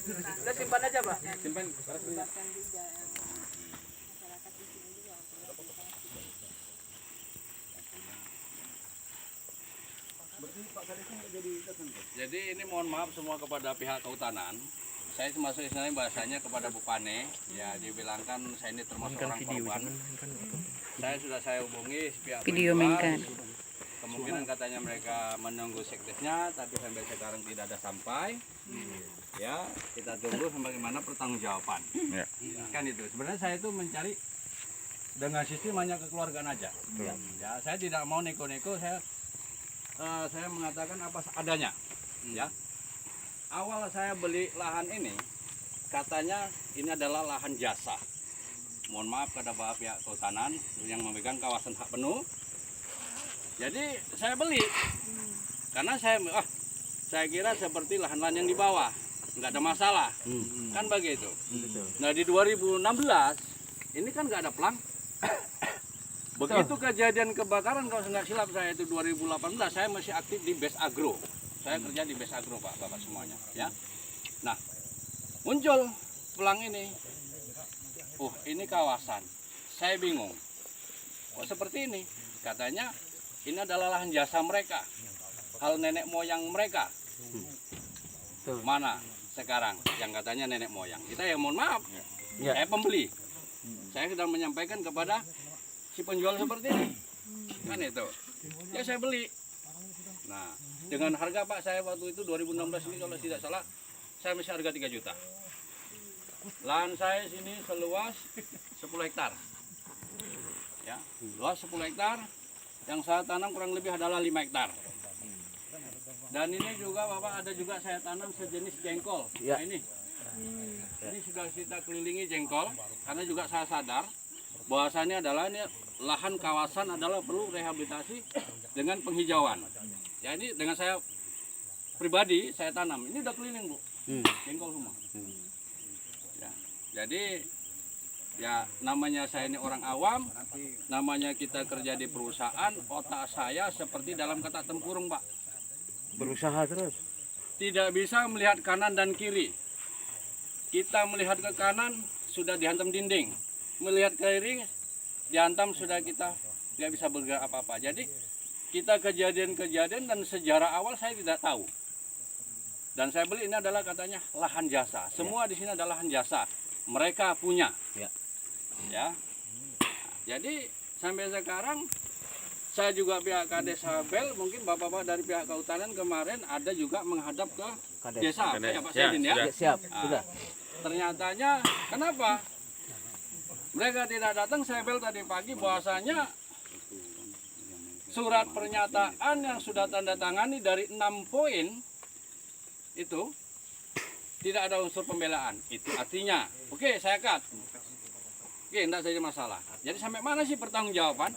Kita simpan aja, Pak. Simpan. Jadi ini mohon maaf semua kepada pihak kehutanan. Saya termasuk istilahnya bahasanya kepada Bu Pane, ya dibilangkan saya ini termasuk orang korban. Saya hubungi pihak Video mainkan. Kemungkinan katanya mereka menunggu sekdesnya, tapi sampai sekarang tidak ada sampai. Ya, kita tunggu bagaimana pertanggungjawaban. Ya. Kan itu. Sebenarnya saya itu mencari dengan sistem hanya kekeluargaan aja. Ya, saya tidak mau neko-neko. Saya mengatakan apa adanya. Ya. Awal saya beli lahan ini, katanya ini adalah lahan jasa. Mohon maaf kepada pihak kehutanan yang memegang kawasan hak penuh. Jadi saya beli karena saya kira seperti lahan-lahan yang di bawah, nggak ada masalah, kan begitu. Nah di 2016 ini kan nggak ada pelang. Begitu kejadian kebakaran, kalau nggak silap saya itu 2018, saya masih aktif di Base Agro. Saya kerja di Base Agro, Pak, Bapak semuanya, ya. Nah, muncul pelang ini. Ini kawasan. Saya bingung. Kok seperti ini? Katanya ini adalah lahan jasa mereka. Hal nenek moyang mereka. Mana sekarang yang katanya nenek moyang? Kita ya mohon maaf. Saya pembeli. Saya sudah menyampaikan kepada si penjual seperti ini. Kan itu. Ya saya beli. Nah, dengan harga Pak saya waktu itu 2016 ini kalau tidak salah saya masih harga 3 juta. Lahan saya sini seluas 10 hektar. Ya, luas 10 hektar. Yang saya tanam kurang lebih adalah 5 hektar. Dan ini juga Bapak ada juga saya tanam sejenis jengkol. Ya. Nah ini sudah kita kelilingi jengkol karena juga saya sadar bahwasannya adalah ini lahan kawasan adalah perlu rehabilitasi dengan penghijauan. Ya ini dengan saya pribadi saya tanam. Ini udah keliling Bu, jengkol semua. Ya, jadi ya namanya saya ini orang awam, namanya kita kerja di perusahaan, otak saya seperti dalam kata tempurung Pak. Berusaha terus. Tidak bisa melihat kanan dan kiri. Kita melihat ke kanan sudah dihantam dinding, melihat ke kiri dihantam sudah kita tidak bisa bergerak apa-apa. Jadi kita kejadian-kejadian dan sejarah awal saya tidak tahu. Dan saya beli ini adalah katanya lahan jasa. Semua di sini adalah lahan jasa. Mereka punya. Ya. Jadi sampai sekarang saya juga pihak Kades Habel, mungkin bapak-bapak dari pihak kehutanan kemarin ada juga menghadap ke desa, ya Pak Saidin ya. Siap, sudah. Ternyatanya kenapa? Mereka tidak datang. Saya bel tadi pagi bahwasanya surat pernyataan yang sudah tanda tangani dari 6 poin itu tidak ada unsur pembelaan. Itu artinya, oke saya cut. Oke, tidak saja masalah. Jadi sampai mana sih pertanggungjawaban?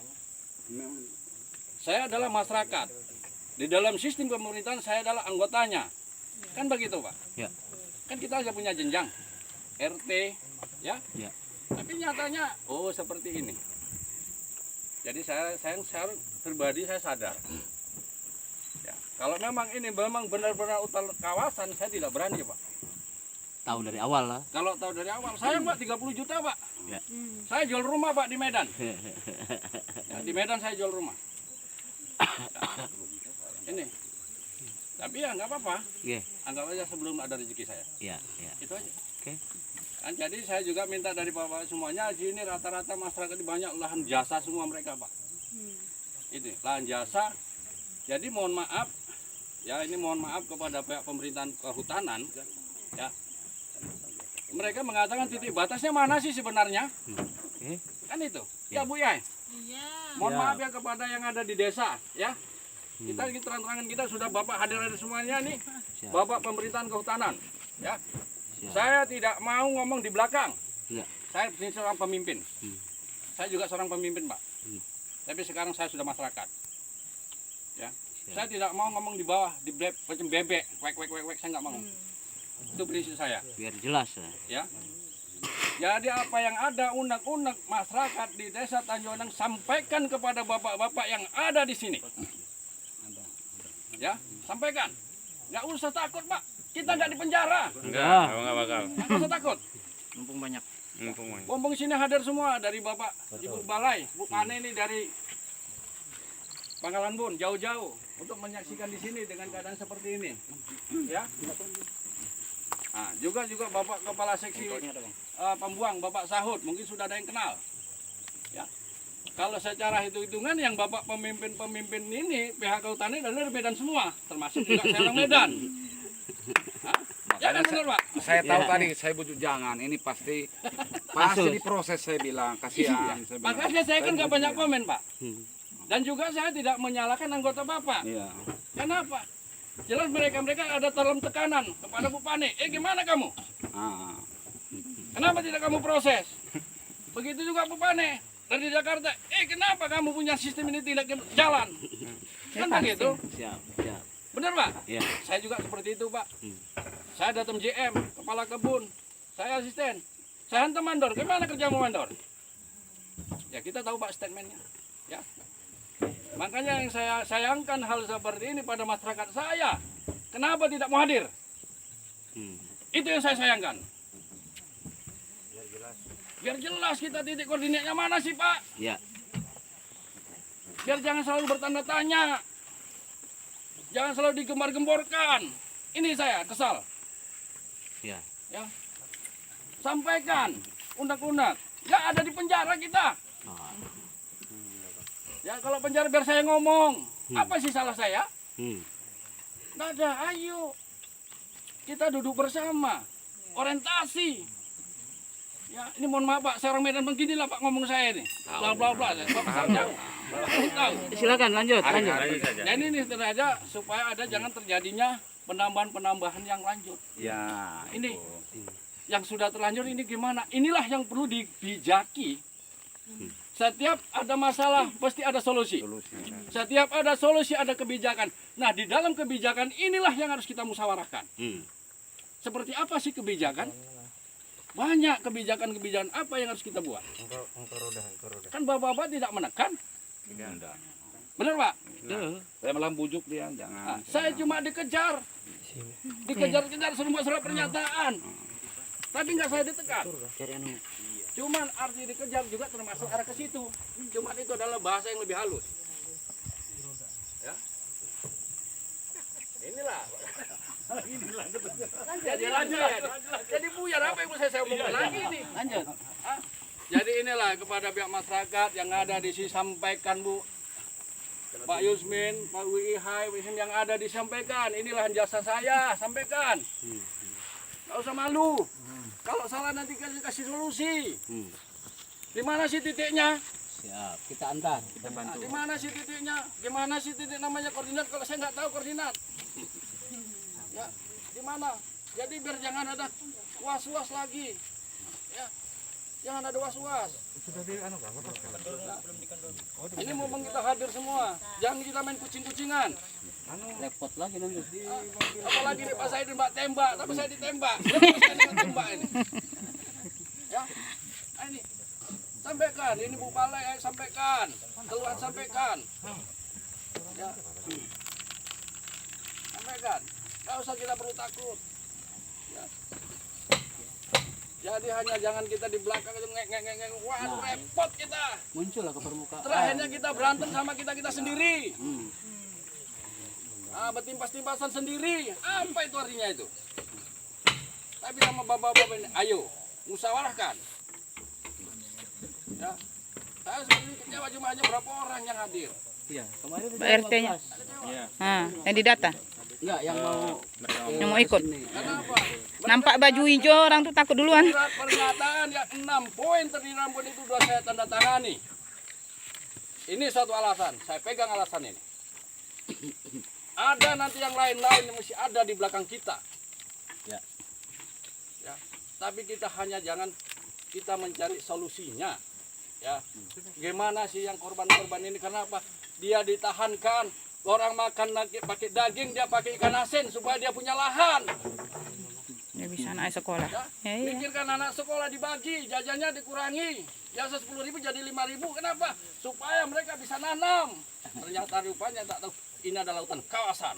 Saya adalah masyarakat. Di dalam sistem pemerintahan saya adalah anggotanya. Kan begitu Pak? Ya. Kan kita aja punya jenjang. RT, ya? Tapi nyatanya, seperti ini. Jadi saya pribadi saya sadar. Ya, kalau memang ini memang benar-benar utang kawasan, saya tidak berani Pak. Tahu dari awal lah. Kalau tahu dari awal, saya Pak 30 juta Pak. Ya. Saya jual rumah Pak di Medan. Ya, di Medan saya jual rumah. Ini. Tapi ya nggak apa-apa. Anggap aja sebelum ada rezeki saya. Itu aja. Kan jadi saya juga minta dari bapak semuanya, sini rata-rata masyarakat ini banyak lahan jasa semua mereka Pak. Ini lahan jasa. Jadi mohon maaf, ya ini mohon maaf kepada pihak pemerintahan kehutanan, ya. Mereka mengatakan titik batasnya mana sih sebenarnya? Kan itu. Ya Bu ya. Mohon maaf ya kepada yang ada di desa, ya. Kita terang-terangan kita sudah Bapak hadir semuanya nih, Bapak pemerintahan kehutanan, ya. Saya tidak mau ngomong di belakang. Saya ini seorang pemimpin. Saya juga seorang pemimpin Pak. Tapi sekarang saya sudah masyarakat. Ya. Saya tidak mau ngomong di bawah, di macam bebek, wek, saya nggak mau. Itu prinsip saya. Biar jelas ya. Jadi apa yang ada unek-unek masyarakat di Desa Tanjung Endang sampaikan kepada bapak-bapak yang ada di sini. Ya, sampaikan. Nggak usah takut Pak. Kita nggak di penjara. Enggak bakal. Nggak usah takut. Mumpung banyak. Mumpung sini hadir semua dari Bapak Ibu Balai, Bu Pane ini dari Pangkalan Bun jauh-jauh untuk menyaksikan di sini dengan keadaan seperti ini. Ya. Nah, juga Bapak Kepala Seksi Pembuang, Bapak Sahut, mungkin sudah ada yang kenal. Ya. Kalau secara hitung-hitungan yang Bapak pemimpin-pemimpin ini pihak kehutanan dari Medan semua, termasuk juga Serang Medan. Hah? Ya kan benar, Pak? Saya tahu tadi, saya bujuk jangan. Ini pasti diproses, saya bilang. Kasihan. Saya bilang. Makanya saya kan nggak banyak komen, Pak. Dan juga saya tidak menyalahkan anggota Bapak. Iya. Kenapa? Jelas mereka ada dalam tekanan kepada Bu Pane. Gimana kamu? Ah. Kenapa tidak kamu proses? Begitu juga Bu Pane dari Jakarta. Kenapa kamu punya sistem ini tidak jalan? Kan begitu. Siap. Benar, Pak? Iya. Saya juga seperti itu, Pak. Saya datang JM, kepala kebun. Saya asisten. Saya hantar mandor. Gimana kerjamu mandor? Ya kita tahu Pak statementnya. Ya. Makanya yang saya sayangkan hal seperti ini pada masyarakat saya. Kenapa tidak mau hadir? Itu yang saya sayangkan. Biar jelas kita titik koordinatnya mana sih, Pak? Iya. Biar jangan selalu bertanda tanya. Jangan selalu digembar-gemborkan. Ini saya kesal. Iya. Ya. Sampaikan undang-undang. Nggak ada di penjara kita. Ya kalau penjara biar saya ngomong. Apa sih salah saya? Nggak ada. Ayo. Kita duduk bersama. Orientasi. Ya, ini mohon maaf Pak, Serang Medan beginilah Pak ngomong saya ini. Bla bla bla. Tahu. Silakan lanjut. saja. Dan ini sengaja supaya ada jangan terjadinya penambahan yang lanjut. Ya. Ini yang sudah terlanjur ini gimana? Inilah yang perlu dibijaki. Setiap ada masalah pasti ada solusi. Setiap ada solusi ada kebijakan. Nah, di dalam kebijakan inilah yang harus kita musyawarahkan. Seperti apa sih kebijakan? Banyak kebijakan-kebijakan apa yang harus kita buat. Kan bapak-bapak tidak menekan. Tidak. Benar, Pak? Saya malah bujuk dia, jangan. Saya cuma dikejar. Dikejar-kejar suruh buat surat pernyataan. Tapi nggak saya ditekan. Cuman arti dikejar juga termasuk arah ke situ. Cuman itu adalah bahasa yang lebih halus. Ya. Inilah. Jadi lanjut. Jadi buyar apa yang mau saya omongkan lagi ini? Lanjut. Jadi inilah kepada pihak masyarakat yang ada di sini sampaikan Bu. Pak Yusmin, Pak Wihai, yang ada disampaikan. Inilah jasa saya, sampaikan. Nggak usah malu. Kalau salah nanti kasih solusi. Di mana sih titiknya? Siap. Kita antar. Kita bantu. Di mana sih titiknya? Gimana sih titik namanya koordinat kalau saya nggak tahu koordinat? Ya, di mana? Jadi biar jangan ada was-was lagi. Ya. Jangan ada was-was. Ini momen kita hadir semua. Jangan kita main kucing-kucingan. Repot lagi nanti. Apalagi nih Pak saya tembak, tapi saya ditembak. Saya ditembak ini. Ya. Nah, ini sampaikan, ini Bu Balai sampaikan, keluhan sampaikan. Ya. Sampaikan. Nggak usah kita perlu takut. Ya. Jadi hanya jangan kita di belakang itu ngek. Wah, repot kita. Muncullah ke permukaan. Terakhirnya kita berantem sama kita sendiri. Bertimpas-timpasan sendiri. Apa itu artinya itu? Tapi sama bapak-bapak ini, ayo musyawarahkan. Ya. Saya sebenarnya kecewa cuma hanya berapa orang yang hadir. Iya, kemarin Pak RT-nya. Yang didata. Enggak, yang mau ikut. Kenapa? Nampak baju hijau orang tuh takut duluan. Surat pernyataan yang 6 poin terdiri dalam poin itu sudah saya tanda tangani. Ini satu alasan, saya pegang alasan ini. Ada nanti yang lain-lain yang mesti ada di belakang kita. Ya. Ya. Tapi kita hanya jangan kita mencari solusinya. Ya. Gimana sih yang korban-korban ini? Kenapa dia ditahankan? Orang makan pakai daging, dia pakai ikan asin supaya dia punya lahan. Ya bisa anak sekolah. Ya. Ya, iya. Pikirkan anak sekolah dibagi, jajannya dikurangi. Biasa 10.000 jadi 5.000. Kenapa? Supaya mereka bisa nanam. Ternyata rupanya tak tahu ini adalah hutan kawasan.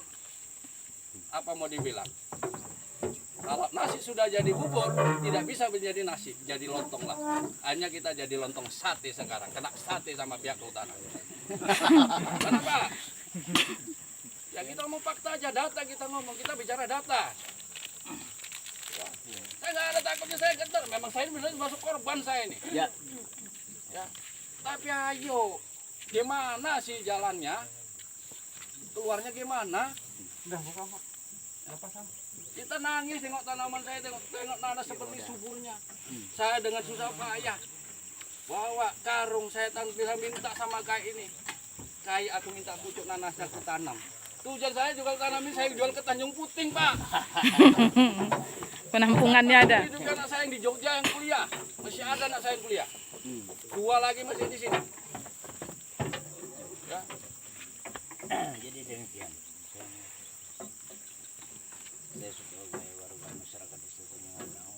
Apa mau dibilang? sudah jadi bubur tidak bisa menjadi nasi, jadi lontong lah. Hanya kita jadi lontong sate sekarang, kena sate sama pihak kehutanan. Kenapa? Ya kita ngomong fakta aja, data kita ngomong, kita bicara data. Ya. Saya nggak ada takutnya, saya gentar. Memang saya benar masuk korban saya ini. Ya. Ya. Tapi ayo, gimana sih jalannya? Keluarnya gimana? Udah buka Pak. Apa sama? Kita nangis tengok tanaman saya, tengok nanas seperti suburnya. Saya dengan susah payah bawa karung, saya bisa minta sama kayak ini. Kayak aku minta pucuk nanasnya aku tanam. Tujuan saya juga tanamin, saya jual ke Tanjung Puting, Pak. Penampungannya ada. Ini juga anak saya yang di Jogja yang kuliah. Masih ada anak saya yang kuliah. 2 lagi masih di sini. Ya. Jadi demikian. Saya sebagai warga masyarakat di Situ Menganau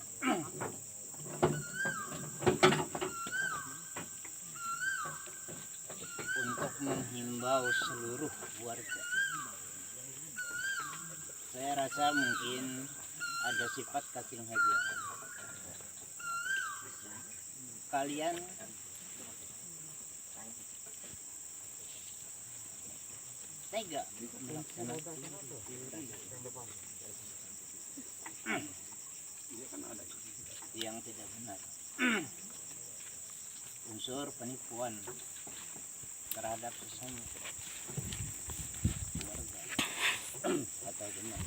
untuk menghimbau seluruh warga. Saya rasa mungkin ada sifat cacing hadiah. Kalian tega melaksanakan yang tidak benar. Unsur penipuan terhadap sesama warga atau teman.